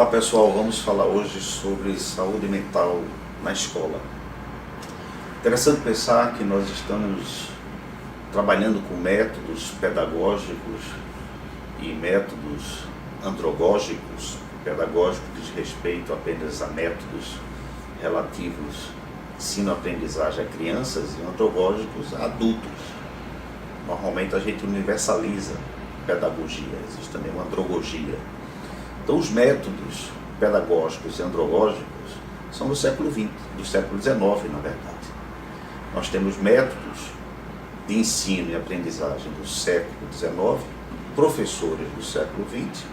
Olá pessoal, vamos falar hoje sobre saúde mental na escola. Interessante pensar que nós estamos trabalhando com métodos pedagógicos e métodos andragógicos. Pedagógico diz respeito apenas a métodos relativos ensino-aprendizagem a crianças e andragógicos a adultos. Normalmente a gente universaliza pedagogia, existe também uma andragogia. Então os métodos pedagógicos e andragógicos são do século XX, do século XIX na verdade. Nós temos métodos de ensino e aprendizagem do século XIX, professores do século XX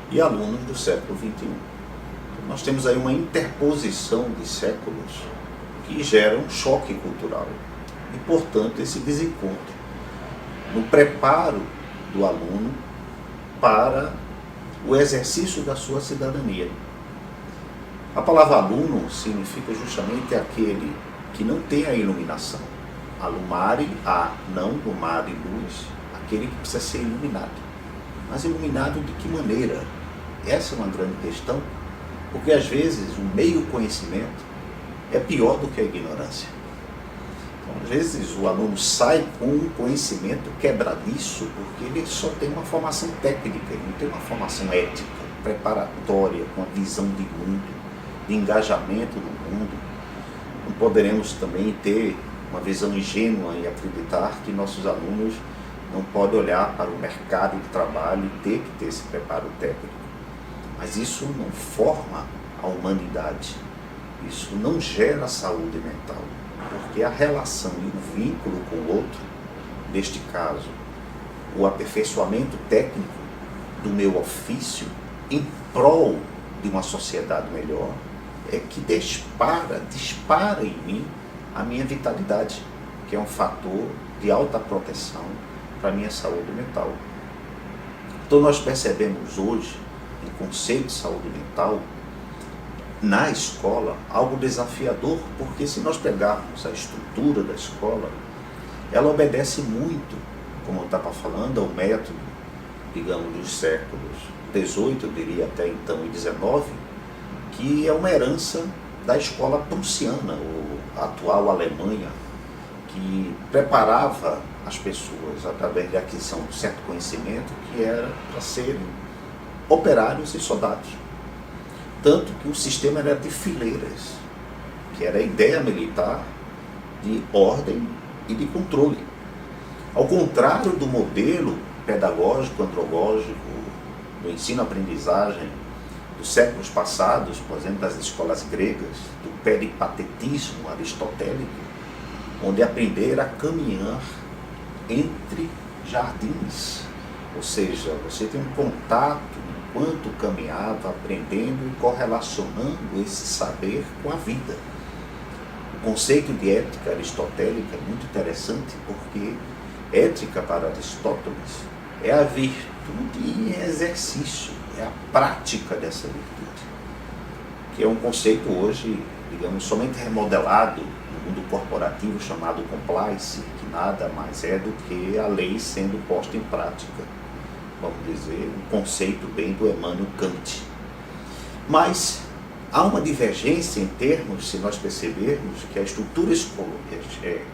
e alunos do século XXI. Então, nós temos aí uma interposição de séculos que gera um choque cultural e, portanto, esse desencontro no preparo do aluno para o exercício da sua cidadania. A palavra aluno significa justamente aquele que não tem a iluminação. Alumare, não lumare luz, aquele que precisa ser iluminado. Mas iluminado de que maneira? Essa é uma grande questão, porque às vezes o meio conhecimento é pior do que a ignorância. Então, às vezes o aluno sai com um conhecimento quebradiço porque ele só tem uma formação técnica, ele não tem uma formação ética, preparatória, com a visão de mundo, de engajamento no mundo. Não poderemos também ter uma visão ingênua e acreditar que nossos alunos não podem olhar para o mercado de trabalho e ter que ter esse preparo técnico. Mas isso não forma a humanidade, isso não gera saúde mental. Porque a relação e o vínculo com o outro, neste caso, o aperfeiçoamento técnico do meu ofício em prol de uma sociedade melhor, é que dispara em mim a minha vitalidade, que é um fator de alta proteção para a minha saúde mental. Então nós percebemos hoje, em conceito de saúde mental, na escola, algo desafiador, porque se nós pegarmos a estrutura da escola, ela obedece muito, como eu estava falando, ao método, digamos, dos séculos XVIII, eu diria até então, e XIX, que é uma herança da escola prussiana, ou a atual Alemanha, que preparava as pessoas através da aquisição de certo conhecimento que era para serem operários e soldados. Tanto que o sistema era de fileiras, que era a ideia militar de ordem e de controle. Ao contrário do modelo pedagógico, andragógico, do ensino-aprendizagem dos séculos passados, por exemplo, das escolas gregas, do peripatetismo aristotélico, onde aprender a caminhar entre jardins, ou seja, você tem um contato enquanto caminhava, aprendendo e correlacionando esse saber com a vida. O conceito de ética aristotélica é muito interessante, porque ética para Aristóteles é a virtude em exercício, é a prática dessa virtude, que é um conceito hoje, digamos, somente remodelado no mundo corporativo chamado compliance, que nada mais é do que a lei sendo posta em prática. Vamos dizer, um conceito bem do Emmanuel Kant. Mas há uma divergência em termos, se nós percebermos, que a estrutura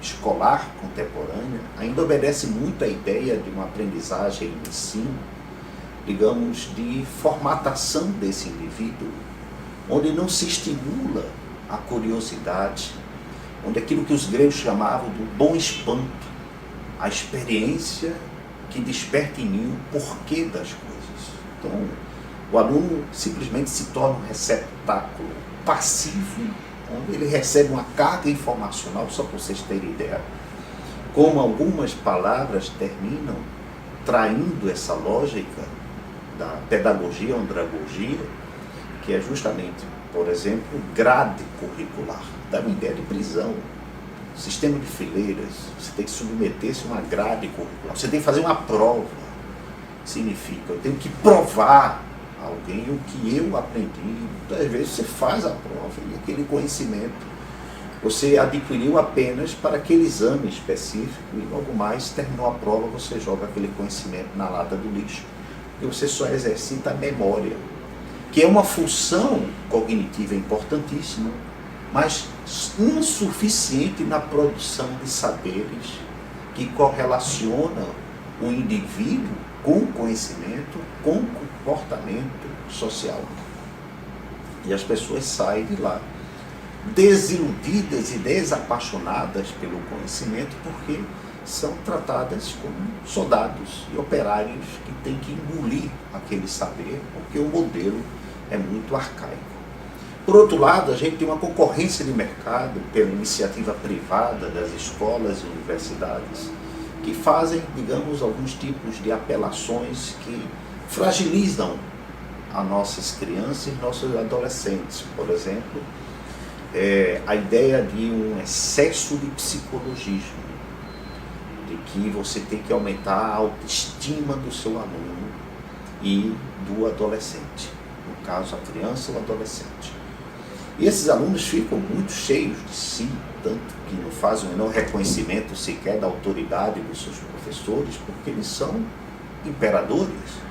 escolar contemporânea ainda obedece muito à ideia de uma aprendizagem e ensino, digamos, de formatação desse indivíduo, onde não se estimula a curiosidade, onde aquilo que os gregos chamavam do bom espanto, a experiência que desperta em mim o porquê das coisas. Então, o aluno simplesmente se torna um receptáculo passivo, onde ele recebe uma carga informacional, só para vocês terem ideia, como algumas palavras terminam traindo essa lógica da pedagogia ou andragogia, que é justamente, por exemplo, grade curricular, da ideia de prisão. Sistema de fileiras, você tem que submeter-se a uma grade curricular, você tem que fazer uma prova, significa, eu tenho que provar a alguém o que eu aprendi. Muitas vezes você faz a prova e aquele conhecimento você adquiriu apenas para aquele exame específico e logo mais terminou a prova, você joga aquele conhecimento na lata do lixo, e você só exercita a memória, que é uma função cognitiva importantíssima, mas insuficiente na produção de saberes que correlacionam o indivíduo com o conhecimento, com o comportamento social. E as pessoas saem de lá desiludidas e desapaixonadas pelo conhecimento, porque são tratadas como soldados e operários que têm que engolir aquele saber, porque o modelo é muito arcaico. Por outro lado, a gente tem uma concorrência de mercado pela iniciativa privada das escolas e universidades, que fazem, digamos, alguns tipos de apelações que fragilizam as nossas crianças e nossos adolescentes. Por exemplo, a ideia de um excesso de psicologismo, de que você tem que aumentar a autoestima do seu aluno e do adolescente, no caso a criança ou o adolescente. E esses alunos ficam muito cheios de si, tanto que não fazem o menor reconhecimento sequer da autoridade dos seus professores, porque eles são imperadores.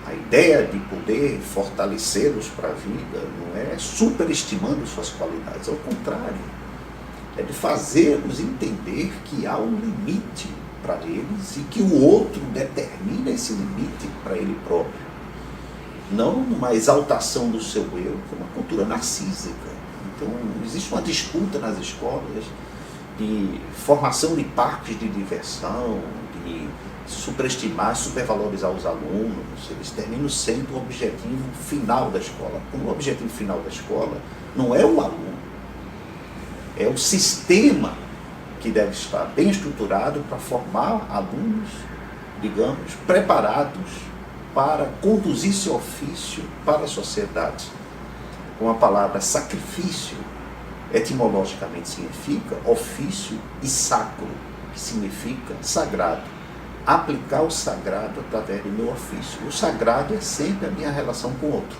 A ideia de poder fortalecê-los para a vida não é superestimando suas qualidades, ao contrário, é de fazê-los entender que há um limite para eles e que o outro determina esse limite para ele próprio. Não uma exaltação do seu eu, que é uma cultura narcísica. Então, existe uma disputa nas escolas de formação de parques de diversão, de superestimar, supervalorizar os alunos. Eles terminam sendo o objetivo final da escola. Como o objetivo final da escola não é o aluno, é o sistema que deve estar bem estruturado para formar alunos, digamos, preparados para conduzir seu ofício para a sociedade. Com a palavra sacrifício, etimologicamente significa ofício, e sacro, que significa sagrado. Aplicar o sagrado através do meu ofício. O sagrado é sempre a minha relação com o outro.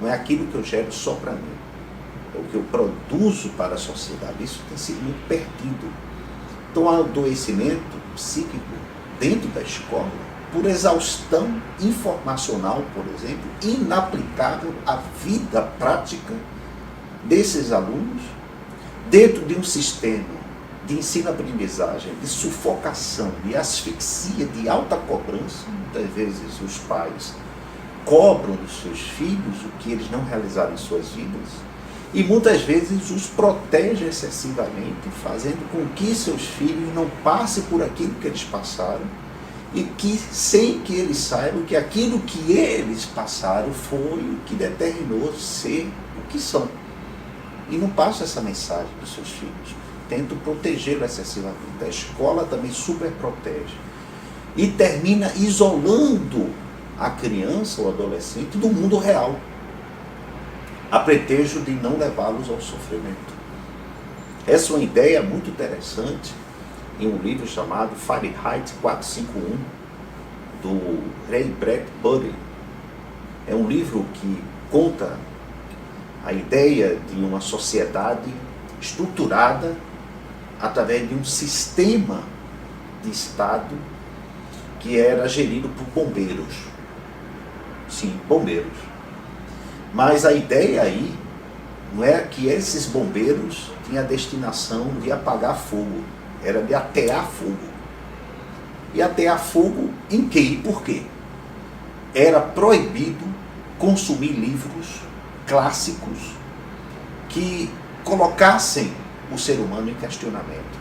Não é aquilo que eu gero só para mim. É o que eu produzo para a sociedade. Isso tem sido muito perdido. Então, há adoecimento psíquico dentro da escola, por exaustão informacional, por exemplo, inaplicável à vida prática desses alunos, dentro de um sistema de ensino-aprendizagem, de sufocação, de asfixia, de alta cobrança. Muitas vezes os pais cobram dos seus filhos o que eles não realizaram em suas vidas, e muitas vezes os protegem excessivamente, fazendo com que seus filhos não passem por aquilo que eles passaram, e que, sem que eles saibam que aquilo que eles passaram foi o que determinou ser o que são. E não passa essa mensagem para os seus filhos. Tentam protegê-lo excessivamente. A escola também super protege. E termina isolando a criança ou adolescente do mundo real, a pretejo de não levá-los ao sofrimento. Essa é uma ideia muito interessante em um livro chamado Fahrenheit 451, do Ray Bradbury. É um livro que conta a ideia de uma sociedade estruturada através de um sistema de Estado que era gerido por bombeiros. Sim, bombeiros. Mas a ideia aí não é que esses bombeiros tinham a destinação de apagar fogo, era de atear fogo. E atear fogo em quê e por quê? Era proibido consumir livros clássicos que colocassem o ser humano em questionamento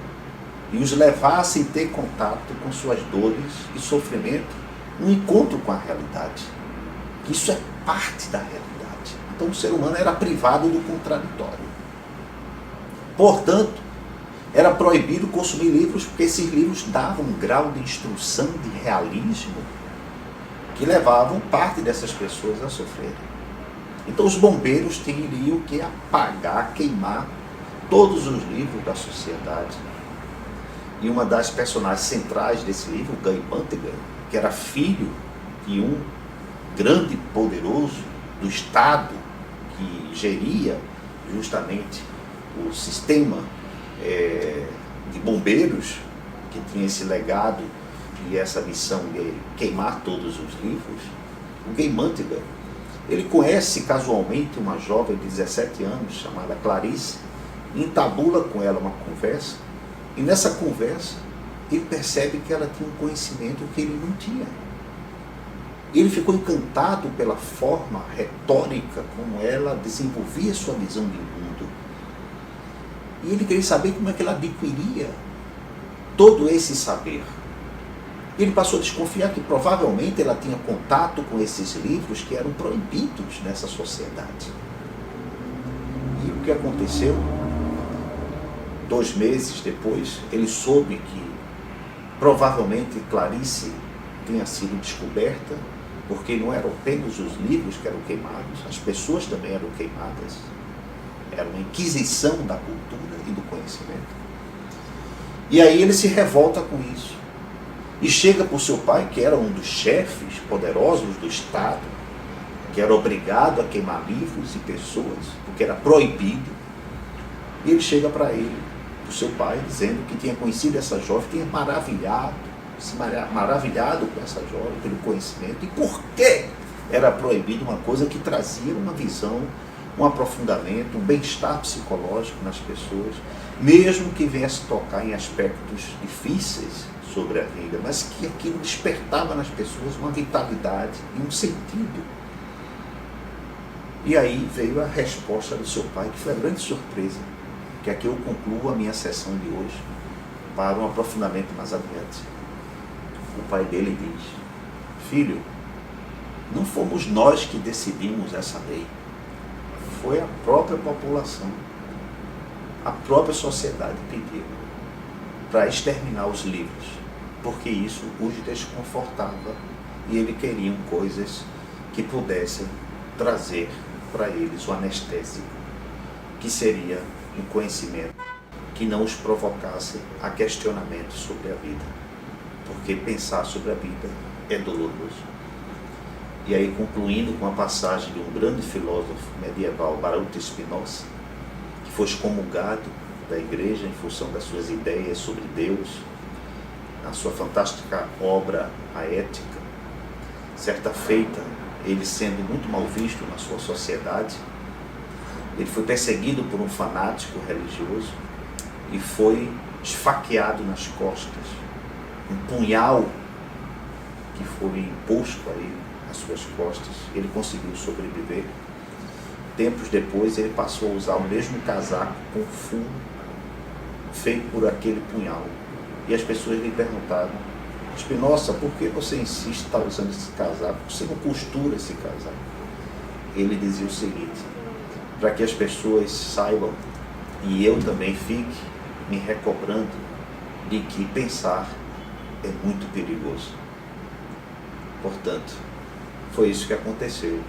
e os levassem a ter contato com suas dores e sofrimento, um encontro com a realidade. Isso é parte da realidade. Então o ser humano era privado do contraditório. Portanto, era proibido consumir livros, porque esses livros davam um grau de instrução, de realismo, que levavam parte dessas pessoas a sofrerem. Então os bombeiros teriam que apagar, queimar todos os livros da sociedade. E uma das personagens centrais desse livro, Guy Bantigan, que era filho de um grande poderoso do Estado que geria justamente o sistema de bombeiros, que tinha esse legado e essa missão de queimar todos os livros. O Guy Bantigan, Ele conhece casualmente uma jovem de 17 anos chamada Clarice, entabula com ela uma conversa, e nessa conversa ele percebe que ela tinha um conhecimento que ele não tinha. Ele ficou encantado pela forma retórica como ela desenvolvia sua visão de mundo. E ele queria saber como é que ela adquiria todo esse saber. Ele passou a desconfiar que provavelmente ela tinha contato com esses livros que eram proibidos nessa sociedade. E o que aconteceu? 2 meses depois, ele soube que provavelmente Clarice tinha sido descoberta, porque não eram apenas os livros que eram queimados, as pessoas também eram queimadas. Era uma inquisição da cultura e do conhecimento. E aí ele se revolta com isso. E chega para o seu pai, que era um dos chefes poderosos do Estado, que era obrigado a queimar livros e pessoas, porque era proibido. E ele chega para ele, para o seu pai, dizendo que tinha conhecido essa jovem, tinha maravilhado com essa jovem, pelo conhecimento, e por que era proibido uma coisa que trazia uma visão, um aprofundamento, um bem-estar psicológico nas pessoas, mesmo que viesse tocar em aspectos difíceis sobre a vida, mas que aquilo despertava nas pessoas uma vitalidade e um sentido. E aí veio a resposta do seu pai, que foi a grande surpresa, que aqui eu concluo a minha sessão de hoje, para um aprofundamento mais adiante. O pai dele diz: filho, não fomos nós que decidimos essa lei, foi a própria população, a própria sociedade pediu para exterminar os livros, porque isso os desconfortava e eles queriam coisas que pudessem trazer para eles o anestésico, que seria um conhecimento que não os provocasse a questionamento sobre a vida, porque pensar sobre a vida é doloroso. E aí, concluindo com a passagem de um grande filósofo medieval, Baruch Spinoza, que foi excomungado da igreja em função das suas ideias sobre Deus, na sua fantástica obra A Ética. Certa feita, ele sendo muito mal visto na sua sociedade, ele foi perseguido por um fanático religioso e foi esfaqueado nas costas. Um punhal que foi imposto a ele nas suas costas. Ele conseguiu sobreviver. Tempos depois, ele passou a usar o mesmo casaco com furo feito por aquele punhal. E as pessoas lhe perguntaram: Spinoza, por que você insiste em estar usando esse casaco? Você não costura esse casaco? Ele dizia o seguinte: para que as pessoas saibam e eu também fique me recobrando de que pensar é muito perigoso. Portanto, foi isso que aconteceu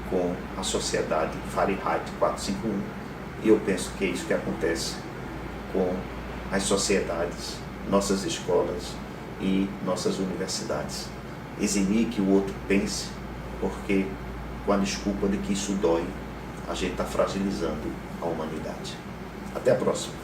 com a sociedade Fahrenheit 451, e eu penso que é isso que acontece com as sociedades, nossas escolas e nossas universidades. Eximir que o outro pense, porque com a desculpa de que isso dói, a gente está fragilizando a humanidade. Até a próxima.